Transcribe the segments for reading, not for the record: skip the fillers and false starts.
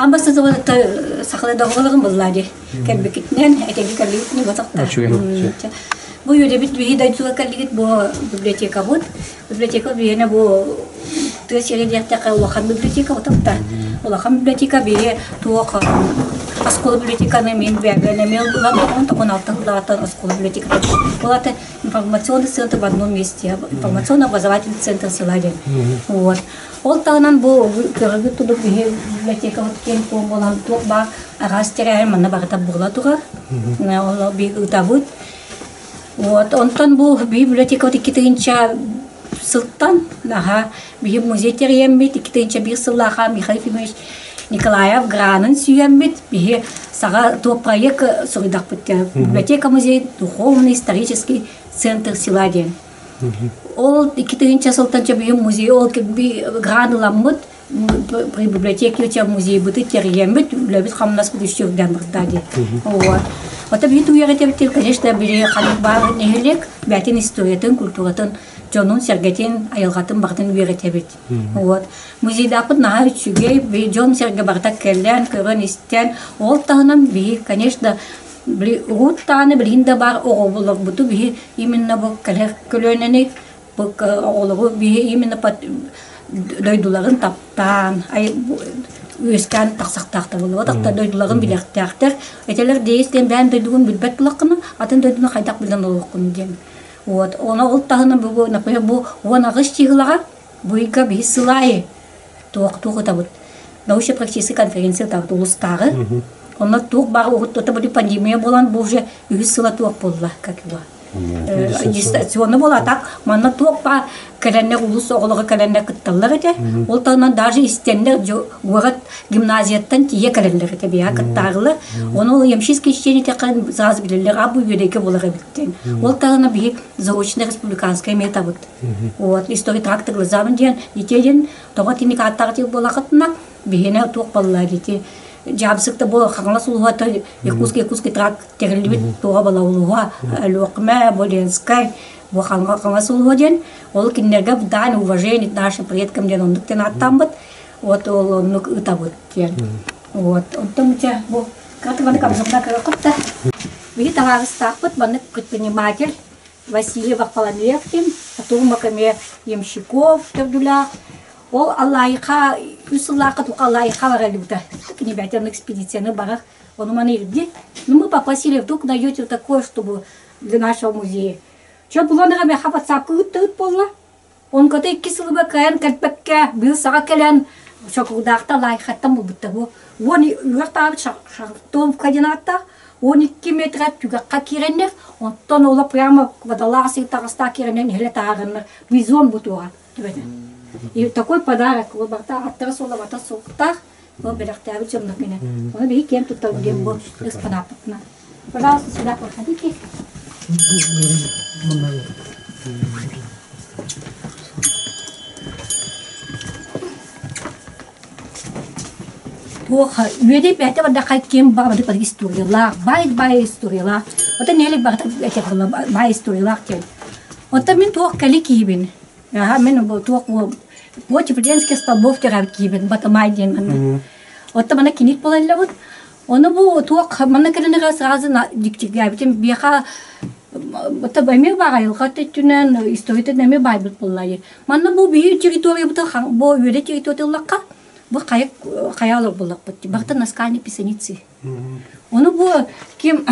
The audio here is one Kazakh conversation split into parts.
Амбасы да сахалы договорым буллади. Кәлбекитнен әтеге кәлбекитне батакта. Бу юде бит дайчуга кәлбекит бу библиотека бут. Библиотека биене бу төсередәктә калган библиотека батакта. Улахан библиотека бие туак Аскола библиотеканы мен бәгәне мен булган тагын алтын Аскола библиотека. Булаты информационный центр в одном месте, информационно-образовательный центр Силадин. Вот. Ол тагынан бу көргө тудук библиотека кен помолан туба арастерәр мана барта була туга. Ол би утабут. Вот, онтон бу библиотека икитинча сылтан, ага, би музей терьембит икитинча бир сыллаха Михаил Ефимович Николаев Гранын сүйембит, би сага то проект соридак битте. Библиотека музей духовный исторический центр Силадин. Ол икитинча сылтанча би музей ол би граныламмыт при библиотеке уча музей бит терьембит, лебит хамнас будущурдан бирдади. Вот. Вот это уверяете, конечно, бери халибар нехелек, бятин историятын, культуратын, жонун сергетин, айылгатын бартын уверяете бит. Вот. Музейда пут нахар чугей, би жон серге барта келлен, көрөн истен, ол тагынан би, конечно, бли руттаны блинда бар оголок буту би именно бу көлөнени, бу огологу би именно дойдуларын таптан, ай Үскән тақсақтақты болды. Отақта дойдылығын білектәқтір. Әтелер дейістен бән дойдығын білбәт бұлаққыны, атын дойдыны қайдақ білден олыққыны дем. Оны ұлттағыны бұл, например, бұл оңағыш тегіліға бұйға бей сылайы тоғы табыд. Научно-практический конференция табыд ұлыстағы. Оны тоғы бағы ұғыттыты бұды пандемия болан бұл же үйіз сыла тоғы болыла, как его. Дистанционно была так, манна топа каленне улус оголога каленне кытталлар эте. Ол тагынан даже истендер город гимназияттан тие каленлер эте бия кыттарлы. Оны ямшиский чтение такан заз билерлер абу юдеке болар биттен. Ол тагынан би заочная республиканская метабыт. Вот история трактор заман ден итеден тоготини каттартив болакытна бихене тоқ баллар дите. Жабсыкта бо хаңлас улуата якутский трак терилбит тога бала улуа локма боленскай бо хаңлас улуаден ол киннерге дан уважение нашим предкам ден он тен аттамбыт вот ол нук утабыт кен вот онтон те бо катываны камжакта кырыкта бит тагыстакпыт баны предприниматель Василий Вахпаламевкин Атумакаме Ямщиков Тевдуля Ол Аллайха, Юсулака тука Аллайха варалюта. Не бятен экспедицияны барах. Он у меня где? Ну мы попросили, вдруг найдете такое, чтобы для нашего музея. Что было на раме хапа цапку тут пола? Он когда кислый бакаен, кальпекке, бил саракелен, что куда-то Аллайха там будто бы. Вон юрта том в кандидата, он километр тюга какиренев, он тонула прямо водолазы тараста киренен хелетарен, визон бутуа. И такой подарок, вот барта оттрасула бата сукта, вот берахтя чем на меня. Он бы кем тут там где был, экспонатно. Пожалуйста, сюда проходите. Плохо. Люди это вот такая кем баба это история ла, бай история ла. Вот это не ли барта это была бай история ла тем. Вот там мен тух каликибин. Я мен был тух вот венских столбов терапкибин, батамайден. Вот там она кинит полила вот. Он был тух мана калинера сразу на диктигабитим беха. Вот там мы бараил, хотя тюнен история не мы байбл поллай. Мана был би территория бутал хан, был юридическая территория лака. Был хаял был лакпати. Барта наскальни писаницы. Он был кем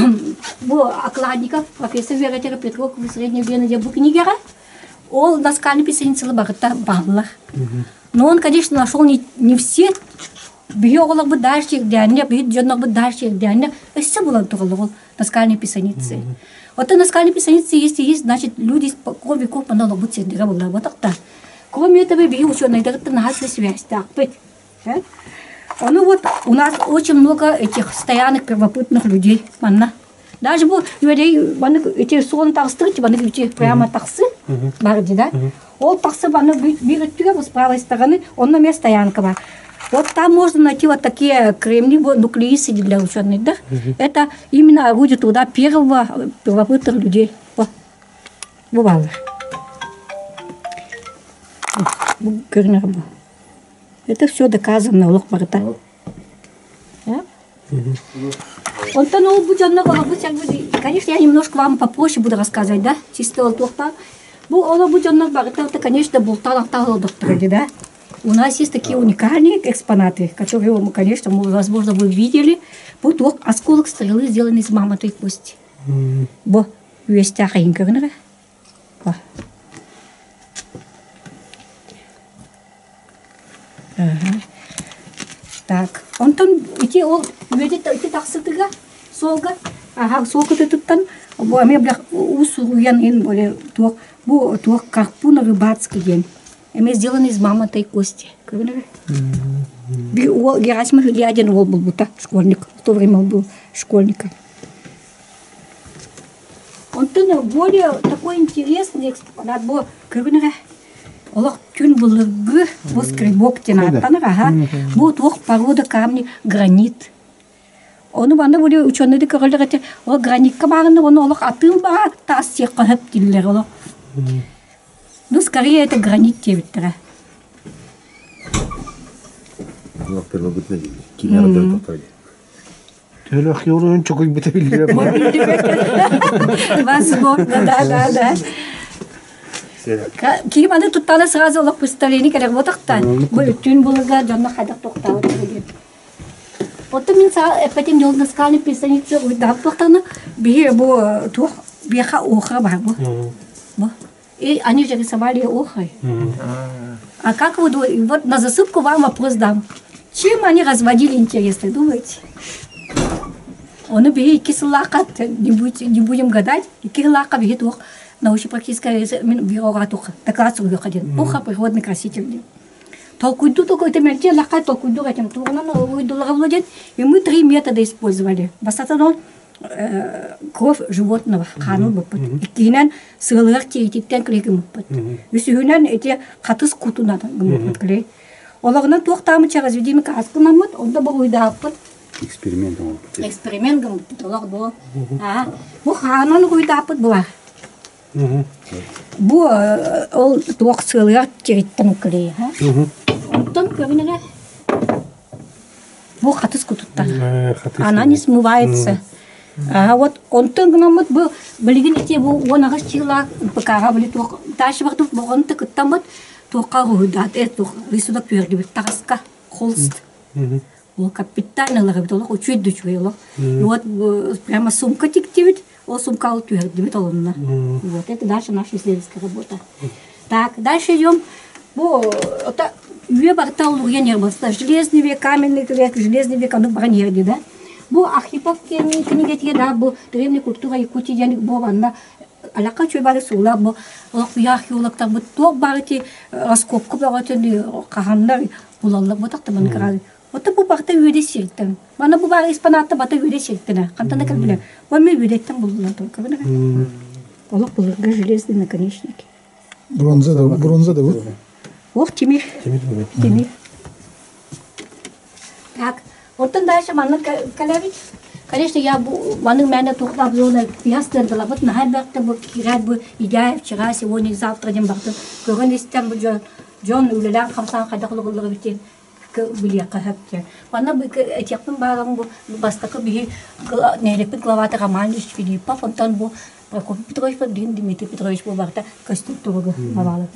был окладников, профессор Вера Петров в средней вене где был книгера. Он наскальни писаницы барта бабла. Но он, конечно, нашел не все. Биолог бы дальше где-то, биолог бы дальше где-то. Это было только наскальни писаницы. Вот наскальни писаницы есть, значит, люди кроме веков много будут сидеть работать. Вот так. Кроме этого, биоученые это находят связь. Так, ну вот у нас очень много этих стоянок первопутных людей. Даже эти сон таксы, прямо таксы, барди, да? Он таксы, берет с правой стороны, он на месте стоянка. Вот там можно найти вот такие кремниевые нуклеисы для ученых, да? Это именно орудие труда первого первопутных людей. Бывало. Это все доказано, лох барта. Он-то, ну, конечно, я немножко вам попозже буду рассказывать, да, чисто вот доктор. Это, конечно, доктор, да. У нас есть такие уникальные экспонаты, которые, конечно, возможно, вы видели. Вот осколок стрелы сделан из мамонтовой кости. Бо, есть такая инкернера. Так, он там, эти таксытыга, солга, солга туттан, бо ами блях усуян ин более тух карпуна рыбацкий день. Ами сделан из мамонтовой кости. Герасимов или один был будто школьник, в то время он был школьником. Он там более такой интересный экспонат, бо кырнера. Олох тюн булыргы, бо скребок тенаттаныр, бо тух порода камни гранит. Оны баны более ученые көрөлөр эти, ол гранитка барыны, оны олох атын бара, тас сек калып диллер олох. Ну, скорее это гранит тебиттер. Ну, первобытный кино такой. Телах yorun çok iyi bitebilir. Возможно, да. Киманы туттаны сразу олох представление керек ботактан. Бу түн булга жанна хадак токтап отыр. Вот мен потом делал наскальный писаница, уйдаппахтана, бе бо тух беха охра бар бо. И они же рисовали охрой. А как вот на засыпку вам вопрос дам. Чем они разводили, интересно, думаете? Он бе кислакат, не будем гадать, и кислака бе тух. Научно-практическая биография, доклад выходит. Плохо природный краситель. Толкуйду такой-то мельче, лакай толкуйду этим турном, владеть. И мы 3 метода использовали. В основном кровь животного, хану бопот. И кинен сылыр тейтиттен клейким бопот. И сюнен эти хатыс куту надо бопот клей. Оларынан тоқтамы разведимый каскы намыт, он да был уйдаппот. Эксперимент бопот. Олар был. Бу ханан уйдаппот была. Бу ол туақ сылыр тереттен клей. Оттон көрінеге. Бу хатыс кутуттан. Она не смывается. Вот онтон гномот бу билген ите бу онагыс чила бакара били туқ. Дальше вақту боғанты кыттамыт туқа руйдат. Туқ рисуда көрді тараска холст. Ол капитальнылары бит олық учет дучуйлық. Вот прямо сумка тиктивит. О сумка ол көрді бит олынна. Вот это дальше наша исследовательская работа. Так, дальше идем. Это век бартал лугенер был, железный век, каменный век, железный век, оно бронерди, да? Бу архипелagi книга те да, бу древняя культура Якутии, я не бу ванна, алака чой бары сула, бу археолог там бу ток бары те раскопку бары те кахандар булалла бу так таман крали. Вот бу барта юде сиртен. Мана бу бары испаната бата юде сиртен. Кантана калбиле. Бу ми юде там булла только, да? Олог булга железный наконечники. Бронза да бу. Ох, Тимир. Так, вот он дальше манна калявит. Конечно, я манна меня только обзорно ясно была. Вот на хайберте бы кирать бы идея вчера, сегодня, завтра день бахты. Говорили там бы Джон улелян хамсан хадахлу гулгавитин были кахапте. Манна бы этим барам бы бастака бы нелепит главата романиш Филиппа фонтан бы Прокофий Петрович Павлин Дмитрий Петрович бы барта конструктуру навалат.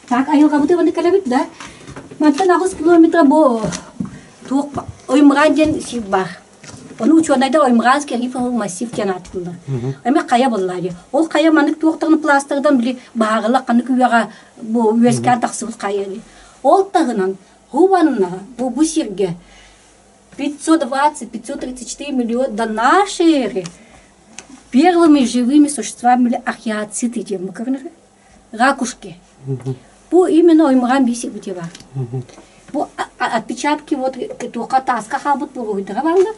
Так, айыл кабыты баны калабит, да? Мантан 9 километра бо тук оймраден сибар. Оны учёнайда оймрадский рифовый массив тянатылды. Эме кая боллады. Ол кая манык туктагын пластырдан били багыла каны күяга бу үескә таксыбыз кая. Ол тагынан губанна бу сирге 520-534 миллиона до нашей эры первыми живыми существами были археоциты, ракушки. По именно оймран бисик бутева. По отпечатки вот только таска хабут по выдравала.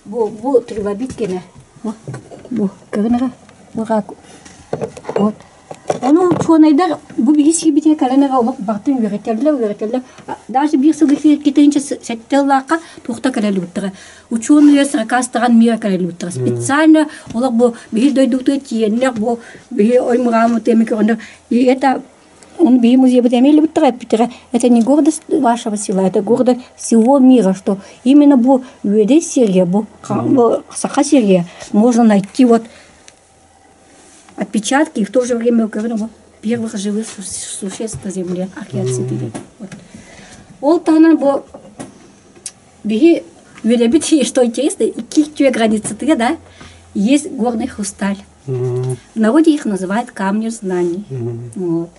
Бо тревобиткина. Бо кагнера. Бо раку. Вот. Оно учёный бу биси бите каленера олоп бартын веретелле. Даже бирсы китенче сеттеллака тухта калелуттра. Учёные сракастыран мира калелуттра. Специально олоп бу би дойдукты тиенлер бу би оймрамы темикөрнөр. И это он би музей бутемели бутра. Это не гордость вашего села, это гордость всего мира, что именно бу людей Сирия, бу Саха Сирия можно найти вот отпечатки и в то же время говорю, первых живых существ на земле, археоципиды. Вот. Ол тана бу биги велебити, что интересно, и какие границы ты, да? Есть горный хрусталь. В народе их называют камни знаний. Вот.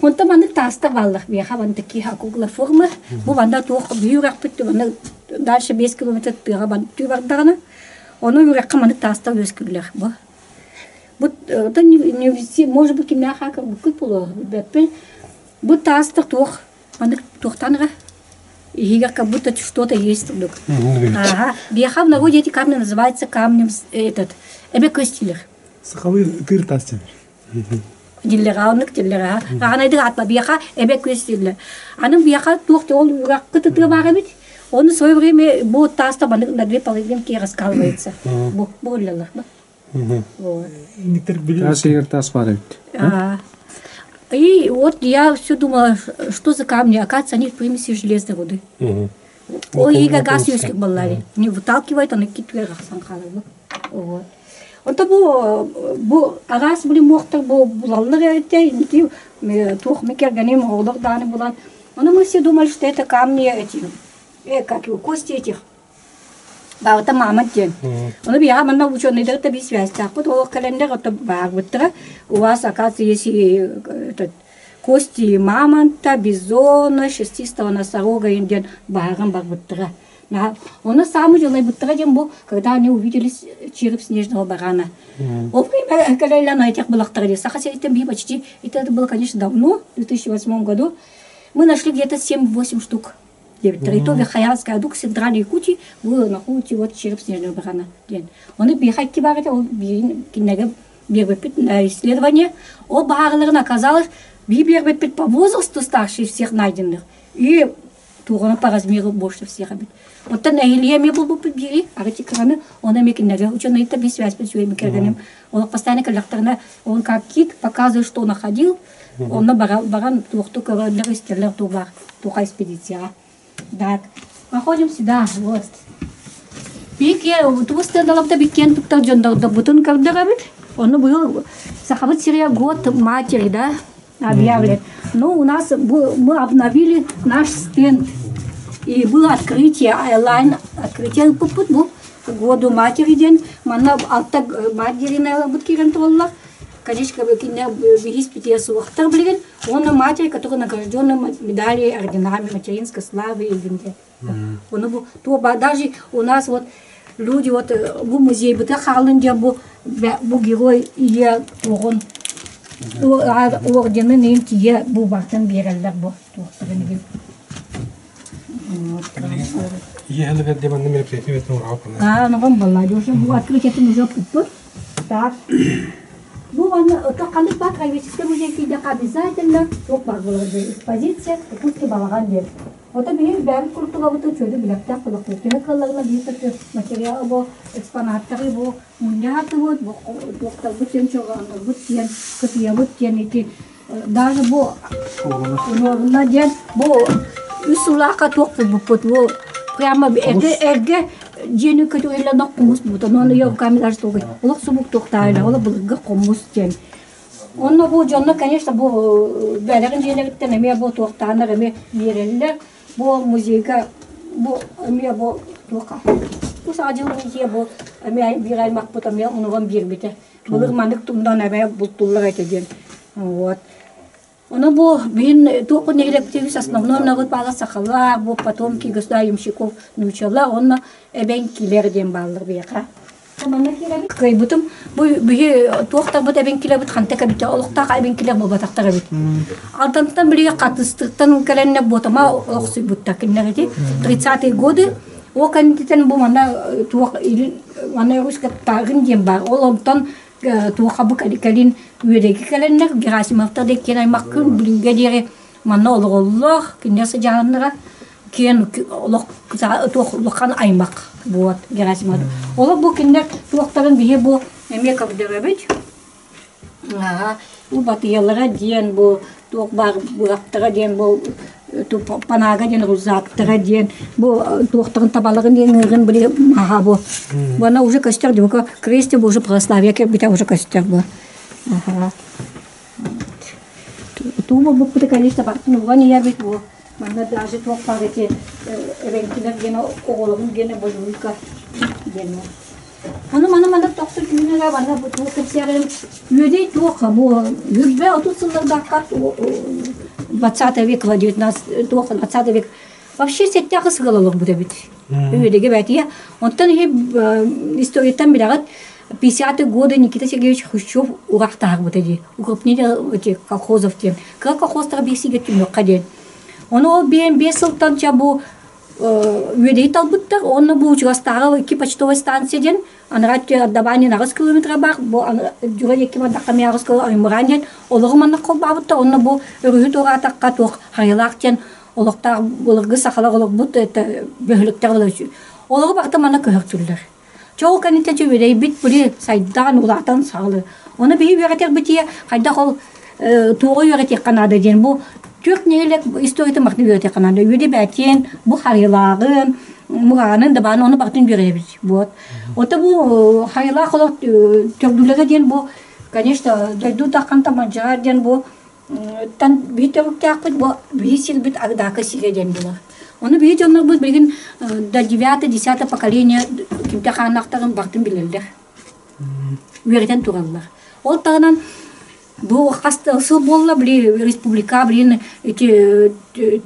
Он там они таставал, вон такие округлые формы. Буванда тух бюрах питу, дальше 10 километров тыгабан тювардана. Он юрак каманы тастав вескулях. Вот это не везде, может быть, кимяха как бы купило, беппель. Вот тастав тух, они тухтанга. И как будто что-то есть вдруг. Ага. Беха в народе эти камни называются камнем этот эбекостилер. Сахавы тыр тастен. Диллераунок диллера. Рана дырат ба беха эбекостилер. Аның беха тухты ол юрак кыты тырбарабит. Он в свое время был таста на две половинки раскалывается. Болелах. Вот. Тасигер тас барабит. И вот я все думала, что за камни, оказывается, они в примеси железной руды. Ой, и газ юских баллари. Не выталкивает, а на какие-то рахсанхалы. Вот. Он то был, а раз были мохтар, был булаллары, тух мекерганим, олдах даны булан. Но мы все думали, что это камни эти, как его, кости этих. Да, это мама тен. Он бья, man наученный, да, это без связи. Так вот, у календаря это багвутра. У вас, оказывается, есть кости мамонта, бизона, шестистого носорога, индиан, багам багвутра. Он самый делай бутра, был, когда они увидели череп снежного барана. Во время, когда я на этих было традиция, хотя это почти, это было, конечно, давно, в 2008 году, мы нашли где-то 7-8 штук. И то вехаянская дух центральной кути было находить вот череп снежного барана. Он и бегает кибарит, он бегает на исследование. О багарлерна оказалось, бегает по возрасту старше всех найденных и турона по размеру больше всех. Вот на Ильяме был бы подбери, а эти краны он имеет кинега, ученый это без связи с своими кирганем. Он постоянно коллекторно, он как кит показывает, что находил. Он на баран только для растерлер туга экспедиция. Так, проходим сюда, вот. Пике, тусты далапта бикен туктар джондar да бутун кардагабит. Он был сахавит Сирия год матери, да, объявлен. Но у нас мы обновили наш стенд. И было открытие, айлайн, открытие попут был году матери день. Мана алта матери на буткирен толла. Конечно, когда бегись питьесу вахтар блин, он на матери, которая награждена медали, орденами материнской славы и винде. Он был, то даже у нас вот люди вот в музее бы так халынде был герой и он ордены не те был бахтан берелдер был. Я не веду на меня прийти в Европу. Ну вам было, уже был открытие музея путут. Так. Ну, то канык бат кайвеческий музей фидек обязательно çok var burada экспозиция, пусть балаган дер. Это бир бәр культура вот чөйдө билектер кулактар калларына бир материал бу, экспонаттары бу, мундяты вот, доктор бутен чоган, бутен, кыпия бутен эти даже бу наден бу усулака токты бу пут бу прямо эрге жени көтөйлө нокмус бу, но я камера что говорит. Улак субук токтайлы, ола булга комус тен. Онно бу жонно, конечно, бу бәләрен җелектән эме бу токтаныр эме берелләр. Бу музейга бу эме бу тока. Бу саҗылын җие бу эме бирай макбут эме унуган бирбите. Булыр мандык тумдан эме бултуллар әйтәген. Вот. Оно бу бин токы негелективис основном народ бала сахала, бу потомки государственщиков научала, он эбенкилер ден баллар бияка. Кай бутум бу бие тохта бут эбенкилер бут хантека бите олукта эбенкилер бу батактар бит. Алтантан бирге катыстыктан келенне ботама оксы бутта киннети 30-е годы о кандидатен бу мана тох мана русска тагын ден бар. Олонтан туха бу калин үереги келеннер Герасимовтар де кенай маккын бригадире мана олголлох киннеса жаннара кен олох тох лохан аймак вот Герасимов. Ола бу киннер тохтарын бие бу эме кабдеребит. у батыялара диен бу туок бар буактыга диен бу панага диен рузактыга диен бу туоктагын табалыгын диен ыргын били маха бу. Бана уже костер дюка кресте бу уже православие бите уже костер бу. Ага. Туба бу пута конечно бартын угани я бит бу. Мана даже туок парете эвентилер гена оголугун гена божулка гена. Мана тоқтыр күнеге бана бу туок кепсерем людей туок бу юрбе 30 жылдарда кат 20 век 19 туок 20 век вообще сеттяғы сыгалылық бу дебит. Үйдеге бәтия. Онтан историятан билагат 50-е годы Никита Сергеевич Хрущев угақтағы бу деди. Укрупнение колхозов тем. Как колхозтар бесиге түмөкка ден. Оны бен 5 жылдан жабу үйдей талбыттар, оны бұл жығастағы 2 почтовой станцияден, анырат отдавание на 1 километр бар, жүре 2 мандаққами 1 километр аймыранден, олығы мандақ қол бабытта, оны бұл үргіт оратаққа тоқ харилақтен, олықтар бұлырғы сақалар олық бұд, бөхіліктер олығы. Олығы бақта мана көхіртілдер. Чоғы канитен жөбедей бит бұлі сайдан ұлақтан сағылы. Оны бейі үйретер бітие, қайда қол туғы үйретек қанады ден бұл, Türk neyle istoriyete makni görete kananda üyede bәтен bu harılağın muğanın da bana onu baktın görebilir bu. O da bu harılağ olarak Türk'lere diyen bu конечно daydu takkan tamanca diyen bu tan bir Türk takıt bu bir silbit agdaka sigen bu. Onu bir canlar bu bilgin da 9-10 поколение kimde kanakların baktın bilirler. Üyeden turallar. O tağından bu hastası bolla bile respublika bile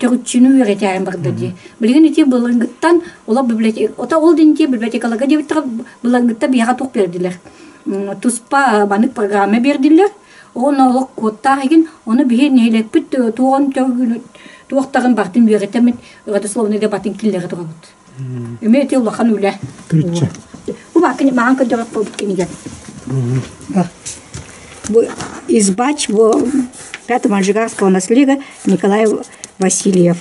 Türkçünü öğreten vardı diye. Bilgin iti bulangıttan ola bibliotek. Ota oldince bibliotekalarga devittir bulangıtta bir yere tok verdiler. Tuspa banık programı verdiler. Onu o kodta egin onu bir neyle bit tuğanın baktın öğretemet radoslovne de batın killeri durabut. Emeti Allah'ın öyle. Türkçe. Bu bakın manka durap bulduğunu gel. Избач пятого Манжигарского наследия Николай Васильев.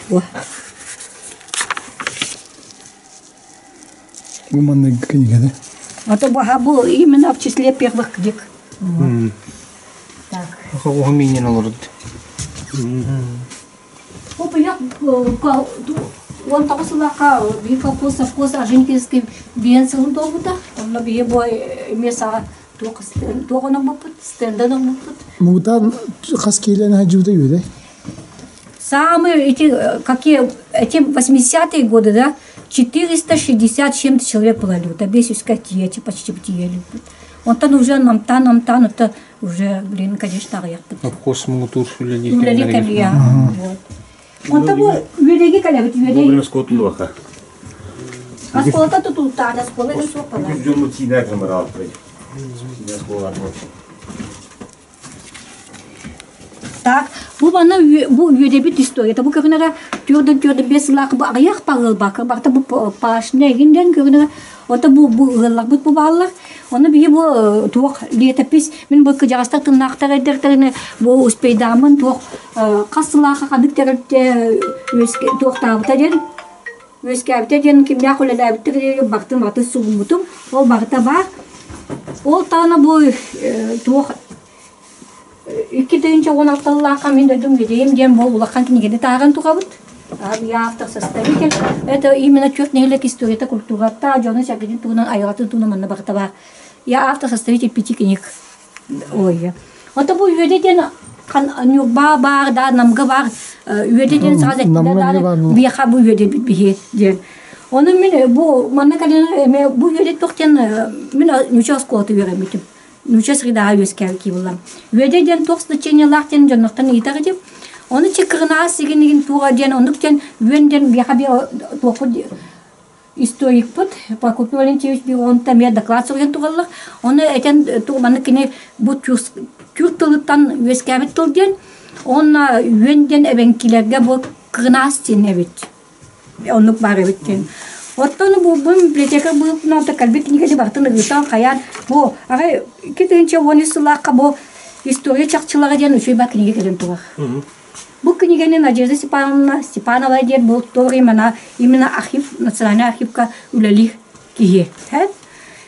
Гуманная книга, да? Это был именно в числе первых книг. Так. Какого мнения наложит? Он того слака, бифа поса, женькинский бензин долго-то, он на бие меса. Тоғына бұпыт, стендана бұпыт. Мұғытан қас кейлен әжуді өйді? Самые эти 80-е годы, да, 460 чем-то человек было. Да, без эти почти птиели. Он там уже намтан, это уже, блин, конечно, аяқ бұт. Обхоз мұғытур үлелі кәлия. Он там үлелі кәлия бұт, үлелі. Бұл скотын дуақа. Асколата тұтулта, аскола не сопала. Жүзі мұтсинақ жамар алып қайды. Так, bu bana bu üyede bir история. Bu görünere gördüm 5 yıllık bu ayak bağıl bakır. Bakta bu paşına eginden görünere. O da bu yıllık bu bağlar. Onu bir bu tuğ liyetepis. Ben bu kıcağıstak tırnaklar ederlerine bu uspeydaman tuğ kasılağa kadıkları tuğ tağıta den. Üskâbite den kim yakule labitleri baktım batı suğumutum. O bakta var. Ол таны бұл туық 2-16 мен дөдім ведейім дем бұл ұлаққан кінегеді тағын туға бұд. Я автор составитель. Это именно чертнелек историята культурата, жоны сәкеден туғынан айғатын туғынан бақыта бар. Я автор составитель 5 книг. Ой. Ота бұл үйеден нюрба бар, да, намға бар. Үйеден сағаз әттілер, бияқа бұл үйеден бітбейді. Onu bu manna kalena bu yöre tokken min nüças kotu veremedim. Nüças rida yüzker ki bulam. Yöre den toks da çenyalarken canaktan itarecek. Onu çıkırına siginin tuğa den onukten yönden bir habi toku istorik put. Pakupların çeviş bir on tamya doklad soğuyan tuğallar. Onu eten tuğ manna kine bu Türk'tan yüzkerbet tolden. Ona yönden evenkilerge bu kırnastin evet. Onluk var evitten. Ottonu bu biblioteka bu nota kalbi kniga baktın gıtan kayan bu ara kitince onu sılaka bu historia çakçılara diyen şey bak kniga gelen tuğ. Bu kniganın Надежда Степанова diyen bu doğru imena arşiv nasyonal arşivka üleli kiye.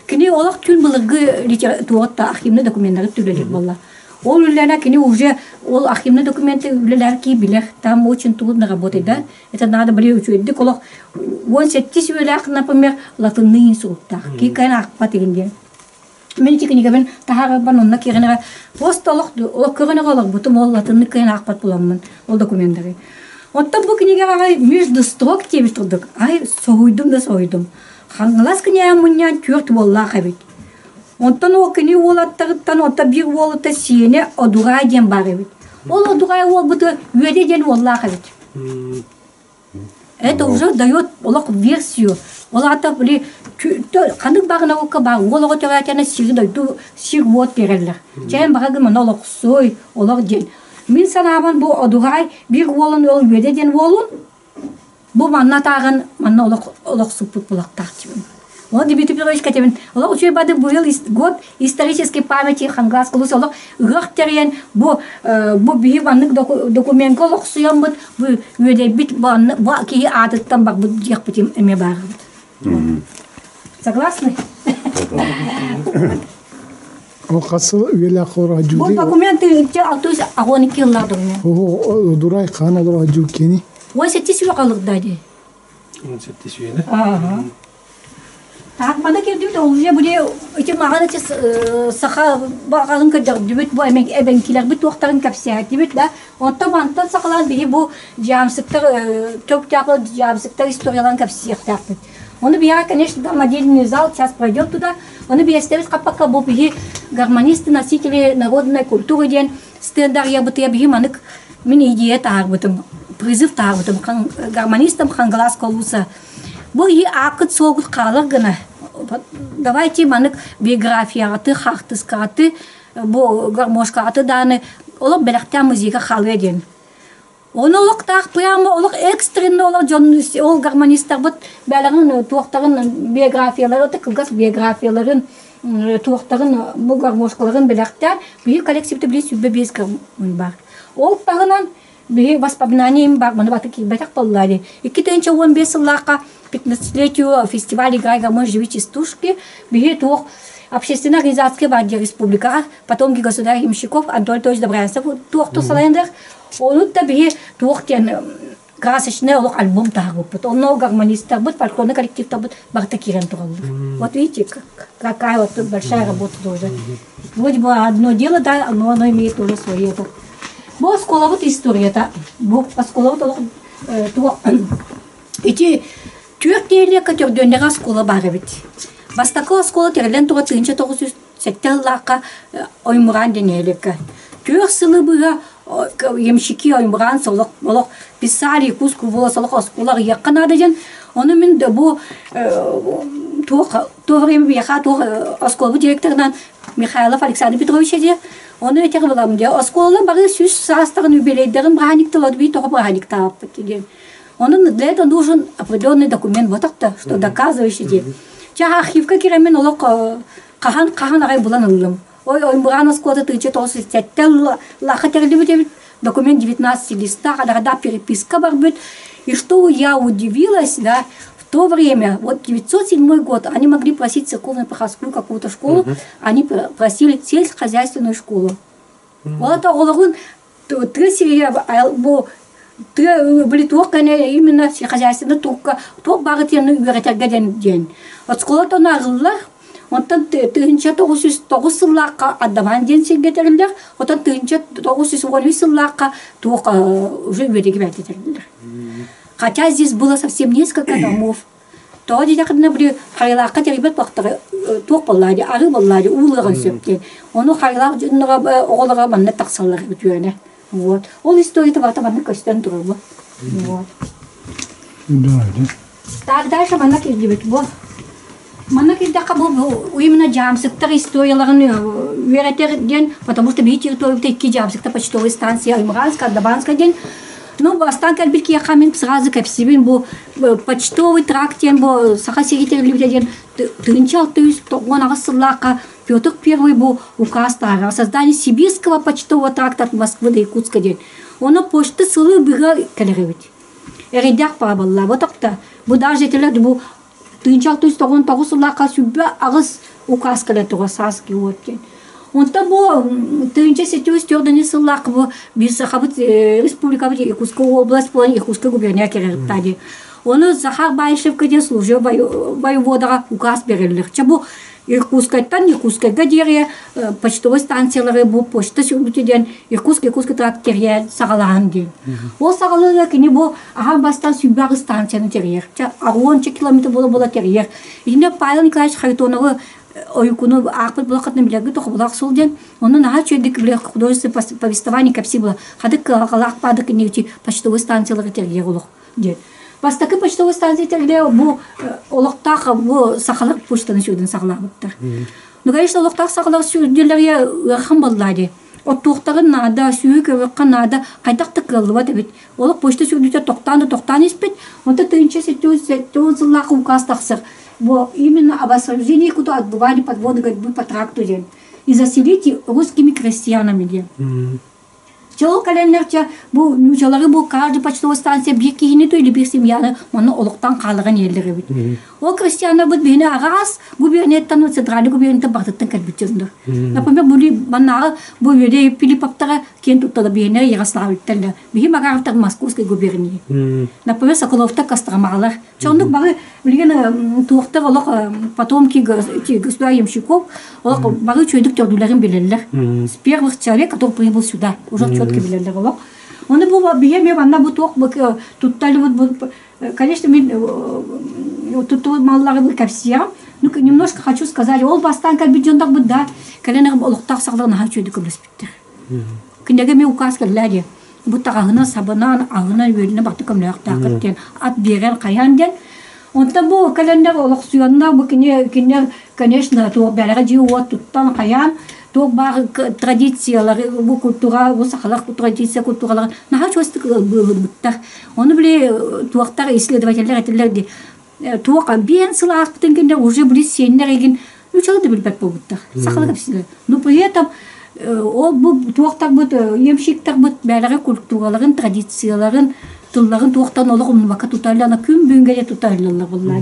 Kini olak tüm bilgi literatürda arşivne dokumentleri tülelik valla. Ол үлләнә кини уже ол архивный документы үлләләр ки билер. Там очень трудно работать, да? Это надо были учить. Колох 17 үлләк, например, латынный инструктор. Ки кайын акпа тигенде. Мен тикини габен тахарабан онна киренера просто ол көренер олар бутум ол латынный кайын акпа буламын. Ол документтары. Оттан бу книга между строк теми турдук. Ай, сойдум. Хангалас книга муньян күрт болла хабит. Онтан ол кини олаттарыттан отта бир олата сиене одурай ден бар бит. Ол одурай ол буту үеде ден болла хабит. Это уже дает олак версию. Олата били кандык багына окка бар. Олага töräтәне сиг вот берелер. Чәен багы мен олак сой, олак ден. Мен санабан бу одурай бир олын ол үеде ден олын. Бу манна тагын манна олак супут булактар тибин. Вот дебюты переводчика тибин. Олак учой бады был год исторической памяти хангас кулус олак гыртерен бу биги баннык документ олак суям бут бу үеде бит банны ба ки адыттан бак бу дияк битим эме бар. Согласны? О касыл үеле кора Бу жуди. документы те 612 yıllardır. О дурай хана дурай жукени. 18 yıllıktaydı. 17 üyeli. Ага. Так, бана келди de уже bude эти маганычы саха багын кыдыр дибет бу эмек эбенкилер бит вактарын капсият дибет да. Онта бантан сакалан бии бу жамсыктар төп тапы жамсыктар историялан капсият тапты. Он бия, конечно, там отдельный зал, сейчас пройдем туда. Он бия ставит капака бу бии гармонисты, носители народной культуры день. Стендар я бы ты бии манык мини идея тагбытым. Призыв тагбытым гармонистам хангалас колуса. Бу и акыт согут калар гына. Давайте манык биография аты хахтыс каты бу гармошка аты даны олар белектя музыка халы ден. Оны олық тақ прямо олық экстренді олық жонысы, ол гармонистар бұд бәлігін туақтарын биографиялары, кылгас биографияларын туақтарын бұл гармошкаларын біліқтер, бүйі коллективті біле сүбі без гармон бар. Ол тағынан бүйі воспоминанием бар, мұны баты кейбәтек болылады. 2015 жыллаққа 15-летию фестиваль «Играй гармон живи частушки», бүйі туақ общественно-организация партия республика, потомки государя Ямщиков, Антон Тойч Добрянцев, туақ тусалайындыр. Онут да бие туохтен красочный олох альбом тагып. Он много гармонистов будет, фольклорный коллектив будет барта кирен туралды. Вот видите, какая вот большая работа тоже. Вроде бы одно дело, да, но оно имеет тоже свои это. Бо школа вот история это. Бо школа вот то эти тюркеле, которые дönнега школа бары бит. Бастакова школа терлен туга 1970 лака оймуран денелека. Тюрк сылы быга ямщики оймуран солок болок писали куску волосолок оскулар якына деген. Оны мен бу то время бияха то осколу директорынан Михайлов Александр Петрович де. Оны этер балам де осколы бары сүз састарын юбилейдерин браникталады би того браниктап деген. Он для этого нужен определенный документ вот так-то, что доказывающий. Ча архивка киремен олок кахан арай булан улым. Ой, мурана скота тыче тосы сеттел лахатерлибит документ 19 листа, когда переписка барбит. И что я удивилась, да, в то время, вот 907 год, они могли просить церковно-приходскую какую-то школу, они просили сельскохозяйственную школу. Вот это олорун были только именно сельскохозяйственная только багатенный веретергаден день. Вот школа-то нагылла. Онтан тыгынча 909 сыллаққа аддаман ден сеңгетерлер, онтан тыгынча 913 сыллаққа туық уже өдеге бәтетерлер. Хотя здесь было совсем несколько домов. То дедекадына бір харилаққа теребет бақтары туық боллады, ары боллады, улығын сөптен. Оны харилақ жүнніға оғылыға манны тақсалар өтуені. Вот. Ол историяты бақта манны көстен тұрылы. Вот. Так, дальше манна кердебет бұл. Мана киддака бу именно жамсыктар историяларын веретерден, потому что бит территория икки жамсыкта почтовая станция Аймранска, Дабанска ден. Ну, бастан калбирки яхамин сразу капсибин бу почтовый трактен бу сахасиритель тынчал тыш тогонага сыллака Петр I бу указ о создании сибирского почтового тракта от Москвы до Якутска ден. Оны почты сылы быга калеревит. Эредяк парабалла. Вот так-то. Бу даже этелер бу тынчал тыш тогон тогусыллака сүббе агыс указ кале туга саски откен. Онта бу тыынча сетюс тёрдани сыллак бу бис хабыт республика бу Якутская область план Якутская губерния керектади. Оны Захар Байшевка де служил воеводага указ берилер. Чабу Иркутскайдан Иркутскайга дере почтовой станциялары бу почта сүрдүтеден Иркутский трактерия сагалаан ди. Ол сагалыда кини бу ага бастан сүбагы станцияны терьер. Ча 10 километр бола терьер. Inde Павел Николаевич Харитоновы ойкуну акпыт булакытны билеги тохбулак сулден. Оны наха чөйдик биле художественное повествование капси була. Хадык галак падык нити почтовой станциялары терьер улук ди. Бастакы почтовой станциялары бу олоктак бу сахалык почтаны сүрдүн сагалабыттар. Ну конечно олоктак сагалык сүрдүлөргө хам боллады. Оттуктагы нада сүйүк канада кайтакты кылып атып. Олок почта сүрдүтө токтан испит. Онда тынча сетюзлак указ таксыр. Бу именно об освобождении куда отбывали подводной борьбы по тракту ден. И заселить русскими крестьянами ден. Чол каленлерче бу нучалары бу каждый почтовой станция бир кихинету или бир семьяны оны олуктан калыган елдери бит. Ол крестьяндар бут бени агас губернияттан центральный губернияттан бактыттан келбитчиндер. Например, були банага бу жерде Пилиповтара кен туттада бени Ярославльтан, бии Магаровтар Московской губернии. Например, Соколовта Костромалар. Чондук бары билген туактар олок потомки государя Ямщиков, олок бары чөйдүк төрдүлөрүн билелер. С первых человек, который прибыл сюда, уже четко билелер олок. Оны бу бие ме ванна бу туак туттали вот, конечно, тут маллары бу капсия. Ну немножко хочу сказать, ол бастан калбиджондак бу да, каленер олуктак сагдан ха чөйдүк билеспиттер. Кинеге ме указ келләди. Бу тагына сабанан агына велне бактыкым лактакыттен ат берер каянден. Онта бу календар олук суянна бу кине конечно то бәләгә җыуат туттан каян. То бар традициялар, бу культура, бу сахалар культуралар. Наха чөстик булыптар. Оны биле туактар исследовательләр әйтәләр. Туак бен сылак битенгәндә уже биле сеннәр еген үчәле дә билбәт булыптар. Сахалар кисәләр. Но при этом ол бу туактар бу ямщиктар бу бәләгә культураларын, традицияларын, тылларын туактан олыгын вакыт тутарлана күн бүнгә тутарлалар буллар.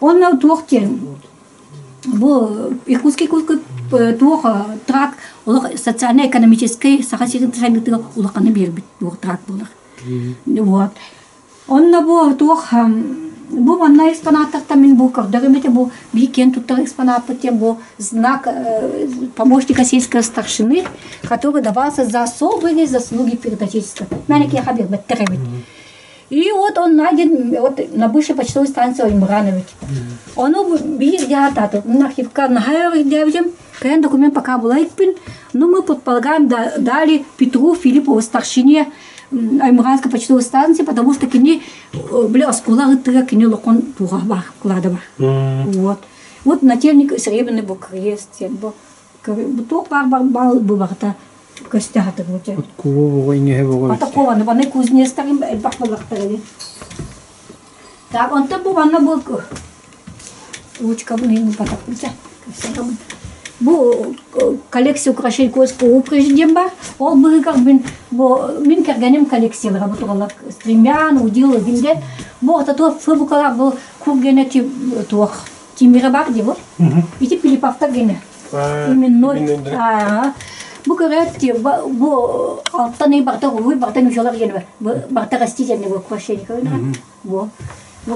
Онна туактен бу Иркутский туак трак олык социально-экономический сахасирин трагедия улаканы бербит бу трак булар. Вот. Онна бу туак бу манна экспонаттарта мен бу көрдөгөмете бу бикен туттар экспонаттен бу знак помощника сельского старшины, который давался за особые заслуги перед отечеством. Менеке хабир беттеребит. И вот он найден вот на бывшей почтовой станции Имранович. Он бил диатату, на архивка на хайр девжем, крен документ пока был экпин, но мы предполагаем дали Петру Филиппову старшине Аймуранской почтовой станции, потому что кини были осколары трек, кини локон тугава кладова. Вот начальник серебряный был крест, был то бар быварта. Костята вот. Откуда вы не говорите? А такого, но они кузнец старым бахбалахтали. Так, он там был, она был. Ручка был не потопился. Был коллекция украшений кольского упреждения. Он был как бы мин керганем коллекция работала стремян, удил, винде. Был это то фабрика был кургенети то тимирабак дево. И те Пилиповта гене. Именно. Bu kereti bu alttan ne bartan ujolar gene barta rastijene bu koşeni kana bu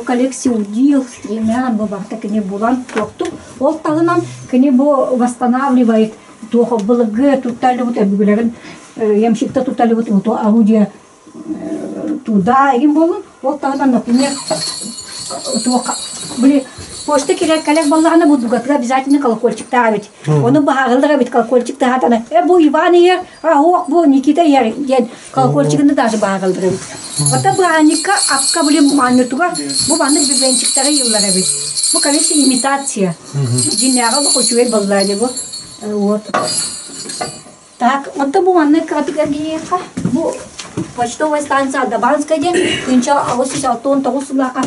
коллекция удил стремян bu barta kene bulan тохту ол тагынан kene bu восстанавливает тохо былыгы туттали вот эбилерин ямщикта туттали вот то орудие туда им болун ол тагынан например то были почта керек коллег балларына будугатга обязательно колокольчик тавить. Оны багылдыра бит колокольчик тагатана. Бу Иван ер, ок бу Никита ер, колокольчигинде даже багылдыра бит. Ата браника апка были манытуга, бу баны бибенчиктары юллара бит. Бу коллекция имитация. Диняга бу кочует баллады бу. Вот. Так, онта бу манны категория бу почтовая станция Адабанская ден, инча авоси алтон тагусулака.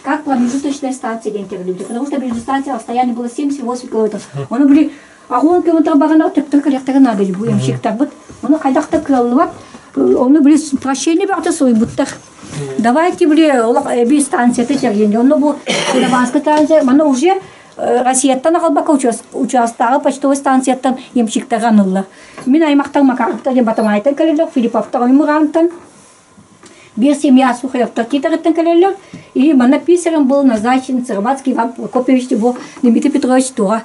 Как промежуточная станция интервью, потому что между станцией расстояние было 78 километров. Они были, а он километр багана, только ректора надо, будем щиктар вот. Он кайдакта кыллып, они были прощение бакта свой буттар. Давайте были, оби станция тетергенде, он был Адабанская станция, мана уже Россияттан ағалбака участағы почтовый станцияттан емшіктаған ұллар. Мен аймақтар Макаровтар ден Батамайтан кәлелер, Филипповтар оймығантан. Bir семья Сухаревтар китарыттан кәлелер. И мана писарым был назначен Церватский Иван Прокопьевич, его Дмитрий Петрович Тура,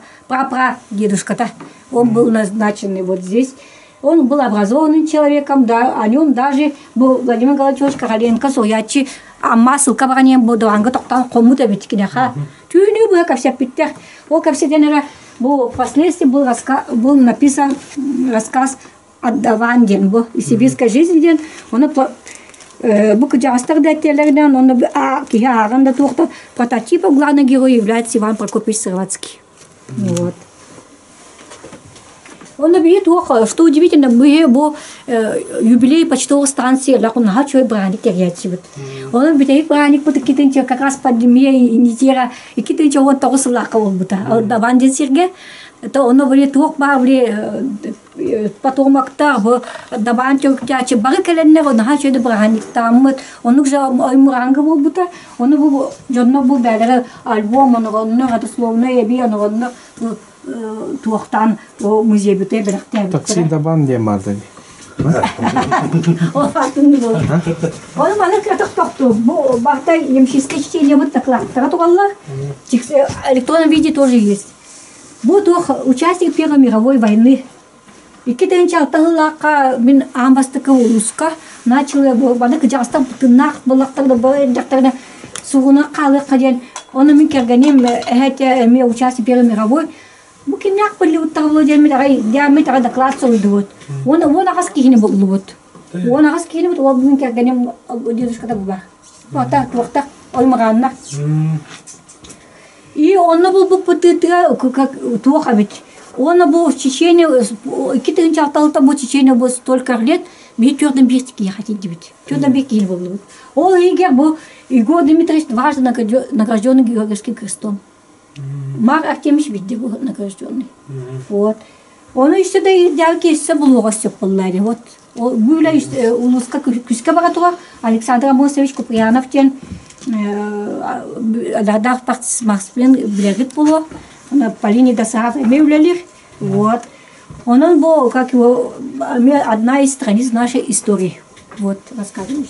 дедушка-то. Он был назначен вот здесь. Он был образованным человеком, да, о нем даже был Владимир Николаевич Короленко, Соячи, а масыл кабаранем был дуанга тоқтан қомута беткинеха. Түйіне бұл ковся питтер. О ковся денера был впоследствии был написан рассказ «Отдаван ден», из сибирской жизни ден. Он бұл кыжастар дәттелерден, он кия ағанда тоқты прототипом главного героя является Иван Прокопьевич Сырватский. Вот. Он объявит, что удивительно, мы был юбилей почтовой станции, он начал браник терять. Он объявит браник, потому что как раз пандемия и неделя, и какие-то он того слакал, да, Вандин Сергей, то он объявит, потом актар, да, Вандин Тячи, барикаленер, он начал браник, там, он уже муранговал, он был, жодно был далее альбом, он родословно, я бил, он туақтан музей бүте біріқтен. Такси дабан дем барды. Ол фактынды бол. Оны маны кратық тоқты. Бұл бақта емшеске чтение бұд таклақтыға туғалар. В электронном виде тоже есть. Бұл туқ участник Первой мировой войны. Иккетен чалтағылаққа мен амбастықы ұлысқа начал баны кыжастан пұтынақ бұлақтарды бұлақтарды суғына қалы қаден. Оны мен кергенем әхәте әме участник Первой мировой. Mungkin nak perlu tahu dia minta doklad soal он агас кихне булут. Он агас кихне бут, он мungkin генем дедушка так бар. Тота тоқта оймағанна. И он был путыта как тоха ведь. Он был в Чечне, китен чарталта был в Чечне был столько лет, мне тёрдым бестики я хотел делать. Тёрдым бестики был. Он игер был Егор Дмитриевич дважды награжденный Георгиевским крестом. Мар Артемьевич видел был награжденный. Вот. Он еще да и дялки все было все полное. Вот. Была улуска куска баратура Александр Амосович Куприянов тен дадах партисмарсплен блягит было. По линии Досаров имеюлялих. Вот. Он был как его одна из страниц нашей истории. Вот рассказываю.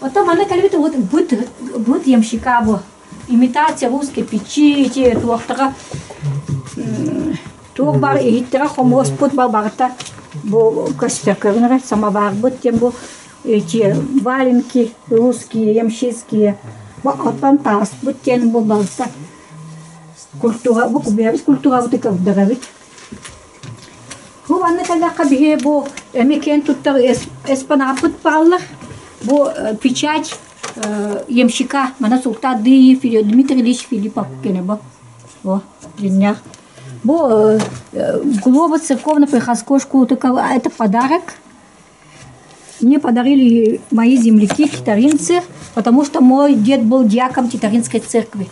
Вот там она говорит вот будет ямщика был. Имитация русской печи, эти туахтара, турбар и хиттера хомос пут барбарта, бо костякернера, самовар, вот тем бо эти валенки русские, ямщицкие, вот там тас, вот тем бо балта. Культура, бо куберс культура вот как вдравить. Хубанна когда кабие бо эмикен туттар эспанапут палла, бо печать. Ямщика, мана султа Дмитрий Ильич Филиппов, кенеба, о, длинняк. Бо глоба церковно-приходской школы, это подарок. Мне подарили мои земляки, титаринцы, потому что мой дед был диаком Титаринской церкви.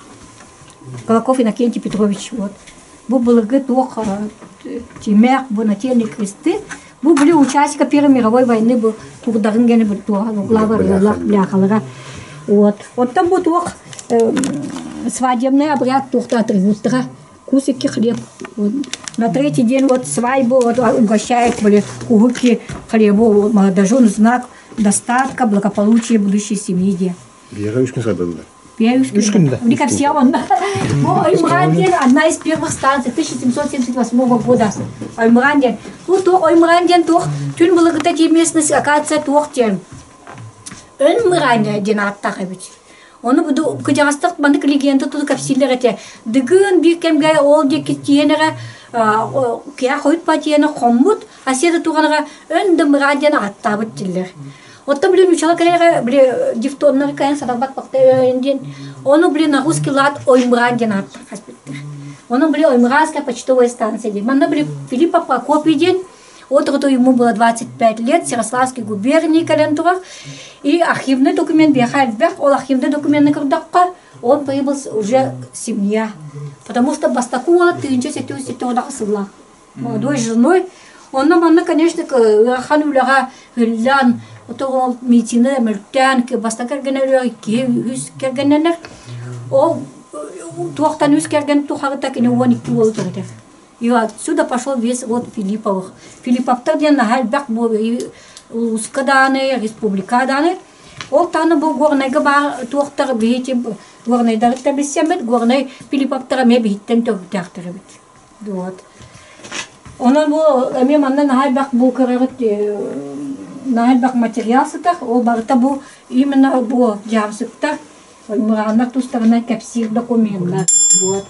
Колоков Иннокентий Петрович, вот. Бо был гетох, тимер, бо нательные кресты. Бо были участники Первой мировой войны, был курдарынгене был туа, глава бляхалара. Вот. Вот там был тух свадебный обряд, тухта атрибутра, кусики хлеб. Вот. На третий день вот свадьбу вот, угощают были кугуки хлебу, молодожен, знак достатка, благополучия будущей семьи. Бегающий забыл. Певушкин, не как все он. Оймранден, одна из первых станций 1778 года. Оймранден. Вот то Оймранден тух, тюн была где-то местность, оказывается тух тем. Оймранден аттахович. Он буду кудястак бандык легенда тут капсилер эти. Дыгын биркемге ол декетенера, кия хойт патиена хоммут, а седа туганера Оймранден аттабыт тиллер. Вот там, блин, учала коллега, блин, дифтонный каин садабак пактен, он, блин, на русский лад Оймранден аттахаспиттер. Он, блин, Оймранская почтовая станция. Он, блин, Филиппа Прокопий день. Отроту ему было 25 лет, Ярославской губернии Калентурах. И архивный документ, Бехальберг, он архивный документ на Кардакка, он прибыл уже семья. Потому что Бастакула, ты ничего себе сидела, молодой женой. Он нам, конечно, хануляга, лян, вот он медицина, мертянки, Бастакар генерал, киевс кергенер. Ол туақтан өскерген тухарыта кини 12 болу тұрды. И отсюда пошел весь от Филипповых. Филипповтар ден халбак бу Узка даны, республика даны. Ол таны бу горнайга бар туақтар бейти горнайдар табиссемет, горнай Филипповтар ме бейттен төгтәктер бит. Вот. Онан бу эме мандан халбак бу кырыгыт халбак материал сытак, ол барта бу именно бу жамсыктар. Мураннар тустарына кепсир документтар. Вот.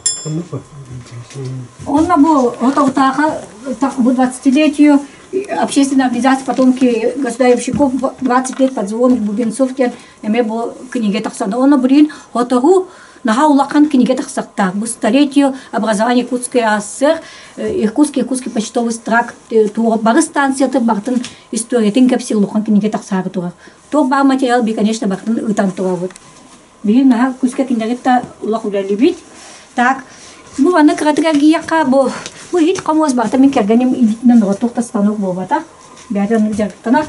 Он был bu 20-летию общественной организации потомки государевщиков 20 лет подзвонок Бубенцовке эме был книге таксана. Он блин отогу нага улакан книге таксакта. Bu столетию образования Иркутской АСР, Иркутский почтовый тракт, тур бары станцияты бартын историятын кепсир лухан книге таксары тура. То бар материал би конечно бартын ытан тура вот. Бин нага куска киндеритта улак улалибит. Так bu ana kratga giyaqa bu hiç qamos barta min kerganim iditnan rotuqta станок bobata бәдән jartana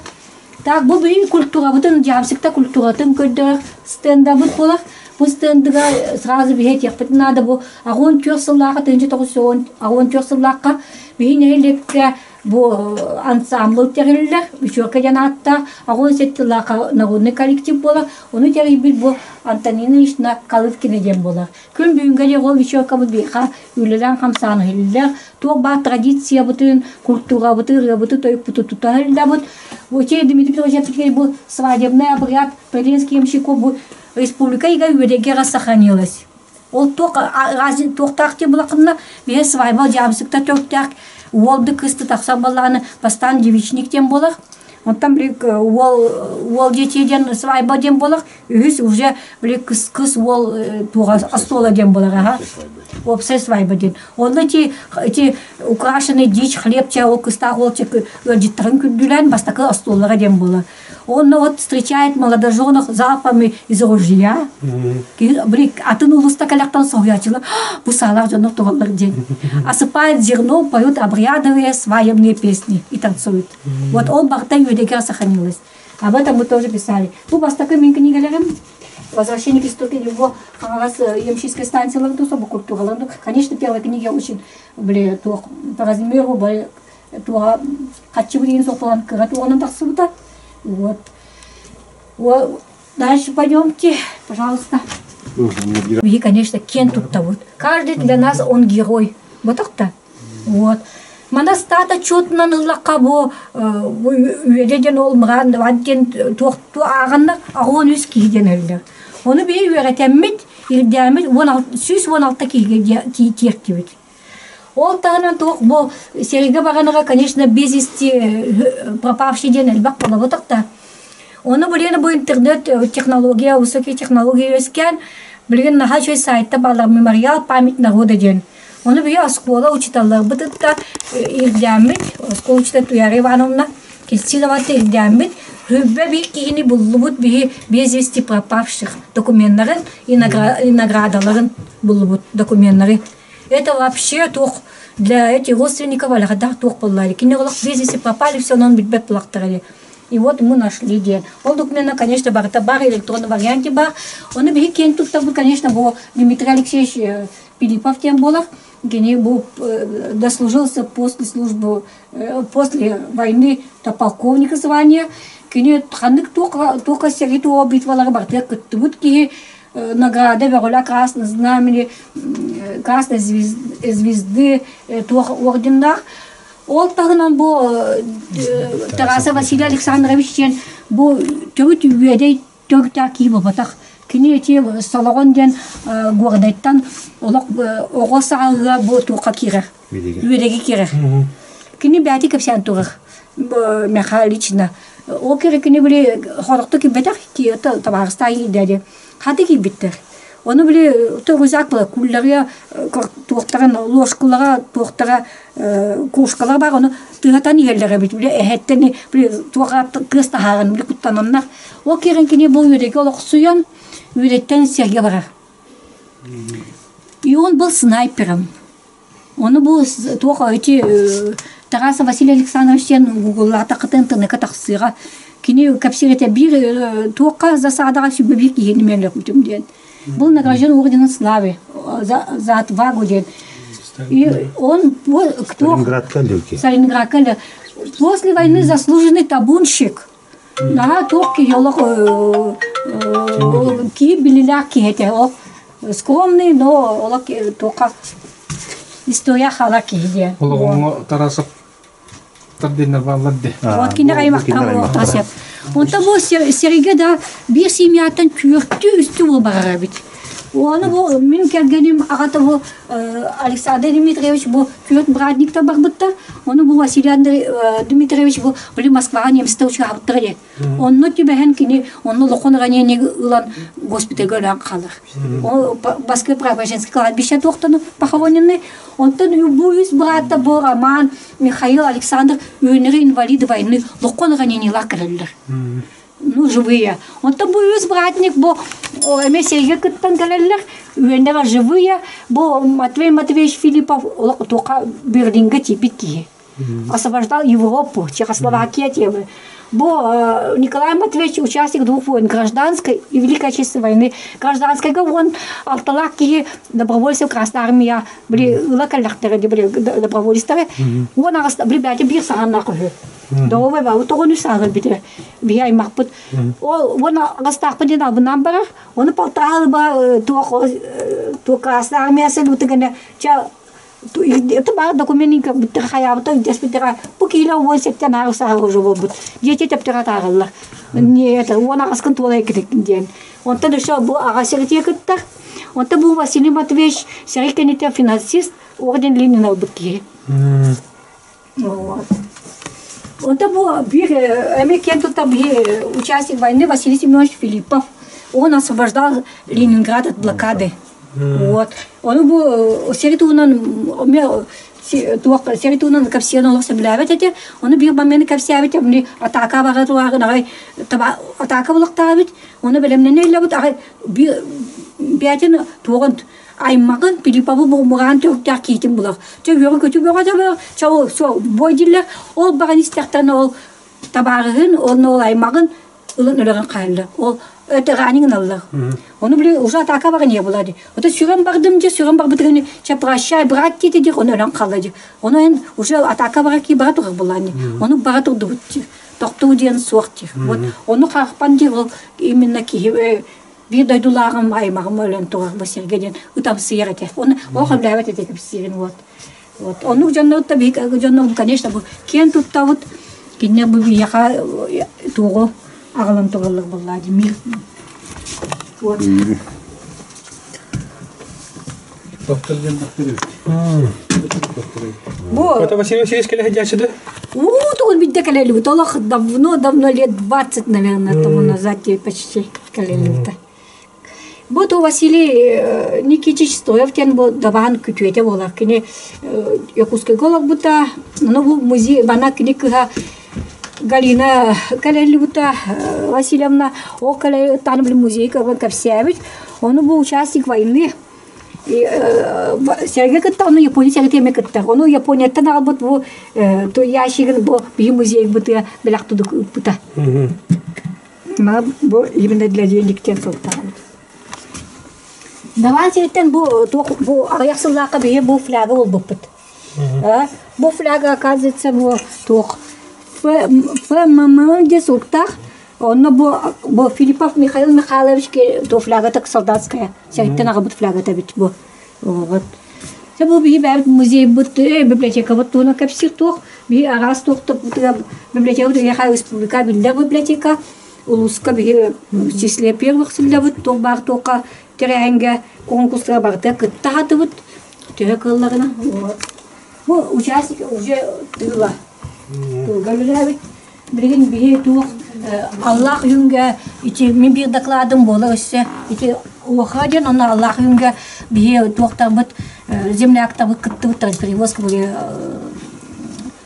так bu bir kultura butun jamsikta kulturatın ködür stenda bu qolar bu stendiga сразу бихет япт надо bu агон тёрсыллага тенҗе тогысон агон тёрсыллакка бинелеккә bu ансамбл териллер бишөккә янатта агон сеттиллага народный коллектив болар оны терибит bu Антонина ишна Калывкина дем болар күн бүгүнгө ол бишөккә бу биха үлелән хамсаны хиллер туба традиция бутын культура бутын той тутуталда бут Вообще Дмитрий Петрович был свадебный обряд Пелинский ямщиков был республика и гавюдегера сохранилась. Он только разве тохтахте была кна весь свадьба джамсикта тохтах волды кысты таксабаланы постан девичник тем было. Он там блик вол детей ден свадьба дем было. И уже блик кыс вол туга астола дем было, ага. Все свадьба ден. Он эти украшенные дичь хлеб чего кыста волчек дитрын күдүлән бастакы астолларга дем было. Он вот встречает молодоженов залпами из ружья. Блик атын улуста калактан соятила. Бусалар жонов тугалар ден. Осыпает зерно, поют обрядовые свадебные песни и танцуют. Вот он барта юдегер сохранилась. Об этом мы тоже писали. Ну, бастакы мен книгалерим. Возвращение к истоке его ямщической станции Ландуса, культура Ланду. Конечно, первая книга очень по размеру, хачеврин соплан кратуаном таксута. Вот. Дальше пойдемте, пожалуйста. И, конечно, кен тут-то вот. Каждый для нас он герой. Вот так-то. Вот. Мана стата чутна нылакабо үеден ол мыран вантен туакту агынна агон үз кийден элдер. Оны бей үеретеммит илдемит 16 кийге тиектибит. Ол тагынан туак бо сериге баганыга, конечно, без вести пропавший ден элбак болобо такта. Оны билген бу интернет технология, высокие технологии өскән, билген наха чөй сайтта балар мемориал память народа ден. Оны бия школа учиталлар бытытта илдәмит, школа учитель Туяра Ивановна, кестилаватта илдәмит, хүббе би кийини буллубут би без вести пропавших документларын и наградаларын буллубут документлары. Это вообще тух для этих родственников алгада тух боллары. Кини голак без вести пропали, все нон битбет плактарали. И вот мы нашли день. Он документ, конечно, бар электронный варианте бар. Он и би кен тут, конечно, был Дмитрий Алексеевич Пилипов тем болах. Гений был дослужился после службы, после войны до полковника звания. Гений тханник только сериту битвалар бартек кутбутки награды вероля красной знамени, красной звезды, тух орденах. Ол тагынан бу Тараса Василий Александрович бу төрт үедей төрт киба батак. Кини эти салагон ден гордайттан олак огосага бу тука кирер. Үедеги кирер. Кини бәти кепсән турыр. Меха лично. О кирер кини биле хорыкты ки бетак ки табарста иде. Хаты ки биттер. Оны биле тогузак була кулларга туктаган ложкаларга туктага кушкалар бар, оны тыгатан иеллере бит биле эхеттени биле туга кыстаган биле куттананна. О кирен кини бу үедеги олак суян Юреттен Сергей бар. И он был снайпером. Он был только эти Тараса Василий Александрович гуглата катентны катаксыга. Кини капсирете бир только засадага сүббик ени мелек бүтүмден. Был награжден орденом славы за отвагу. И он, Сталинград, после войны заслуженный табунщик. Да, только скромный, но только история халаки. Тарасов тардина валладде. Вот кинерай мактау тасеп. Он того сереге да bir семьятан күртү үстү бул барабит. Оны бу мен келгеним агата бу Александр Дмитриевич бу күрт брадникта барбытта. Оны бу Василий Дмитриевич бу Москвага немисте учаптырды. Онну тибеген кини онну локонране не улан госпитальга лан калыр. О Москва Преображенский кладбище доктор похоронены. Онтон бу үз брата бу Роман Михаил Александр үйнери инвалид войны локонране не лакрылдыр. Ну, живые. Он там был братник, бо Сергей Кыттан галерлер, үйендер живые, бо Матвей Матвеевич Филиппов только Берлинга типики. Освобождал Европу, Чехословакия темы. Бо Николай Матвеевич участник двух войн, гражданской и Великой Отечественной войны. Гражданской вон алталаки добровольцев Красной Армии были локаляктеры, были добровольцы. Вон ребята бир саганнакы. Довой ба утогону сагыл бите. Бия махпут. Вон растахпадин абнамбара. Он полтал ба то Красная Армия селутыгане. Ча это бар документика битхаябта деспитера покила вон сектанар сагожобут. Дети тептератарла. Не это вон аскан толай киден. Он то что бу агасертекта. Он то бу Василий Матвеевич серикените финансист орден Ленина бутки. Вот. Он то был американец, там участник войны Василий Семенович Филиппов. Он освобождал Ленинград от блокады. Вот. Он был серитунан капсиянолог съявляет. Он бил момент капсиявит, мне атака вагатуар, атака влактавит. Он белемнене лабут, биатин тугант. Аймагын Филиппову бумаган төктәр китим булар. Төбөргә көтүбөргә дә чау со бойдиллер ол баганистәктән ол табарыгын ол аймагын улынырган кайлы. Ол өтә ганин аллар. Оны биле уже атака баган я булады. Ота сүрән бардым ди, сүрән бар битгәне чапращай брат ките ди, оны ран калды. Оны уже атака бара ки брат буланы. Оны брат дут. Токту дигән сорти. Вот оны харпан ди именно ки bir daydularım aymağım ölen tuğar bu sergeden utam sıyırıte. Onu oğullayıp edecek bir sirin вот. Вот. Onu canlı tabii canlı конечно bu kendi tuttavut kinne bu yaha tuğu ağlan tuğallık bulladı mir. Вот. Doktordan doktoru. Bu. Это Василий Васильевич когда ходячий, да? Тут видите, колели, вот Allah давно лет 20, наверное, тому назад почти колели-то. Вот у Василий Никитич Стоев тен был даван кутюете волар кини якутской голов бута, но в музей бана книга Галина колели бута Васильевна около там был музей Кавсевич, он был участник войны. И Сергей Кыттар, он Япония Сергей Кыттар, он Япония тана бут бу то ящик бу би музей бута белакту бута. На бу именно для денег тен султан. Давайте тен бу аясыллака бие бу фляга ол буппут. Бу фляга оказывается бу тох. ФММ де султан. Он бу Филиппов Михаил Михайлович то фляга так солдатская. Сергей нагабут фляга табит бу. Вот. Це бу бие бе музей бут библиотека вот то на капсир тох. Бие арас тох то библиотека Яха республика билля библиотека. Улуска бие в числе первых сылдавут то бар тока теренге конкурсқа барды кыттаты вот терекалларына. Вот. Бу участник уже тыла. Галилеви билген бие тох Аллах юнга ити мен бир докладым болы өссе ити уходен он Аллах юнга бие тохтар бут земляктар бут кытты бут перевозка были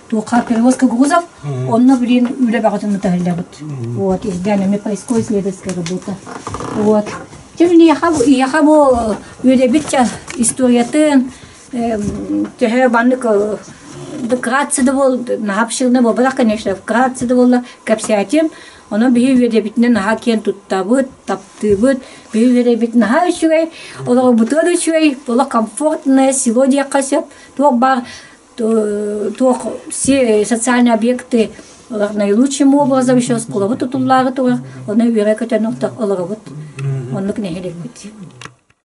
тоха перевозка грузов он блин үле багатын муталлабут. Вот изданиями поисково-исследовательская работа. Вот. Тем не я хабу үле битча историятын теhe баннык вкратце да был, напширно был, конечно, вкратце да был капсиатем, Оны бии веребитнен наха кен туттабыт, таптыбыт, бии веребит наха үшүгей, олар бутыр үшүгей, ола комфортное село диякасып, туок бар, туок все социальные объекты наилучшим образом еще сколовы тутуллары тугар, оны вере көтөнөктөр олар бут. Онлук нехелек бит.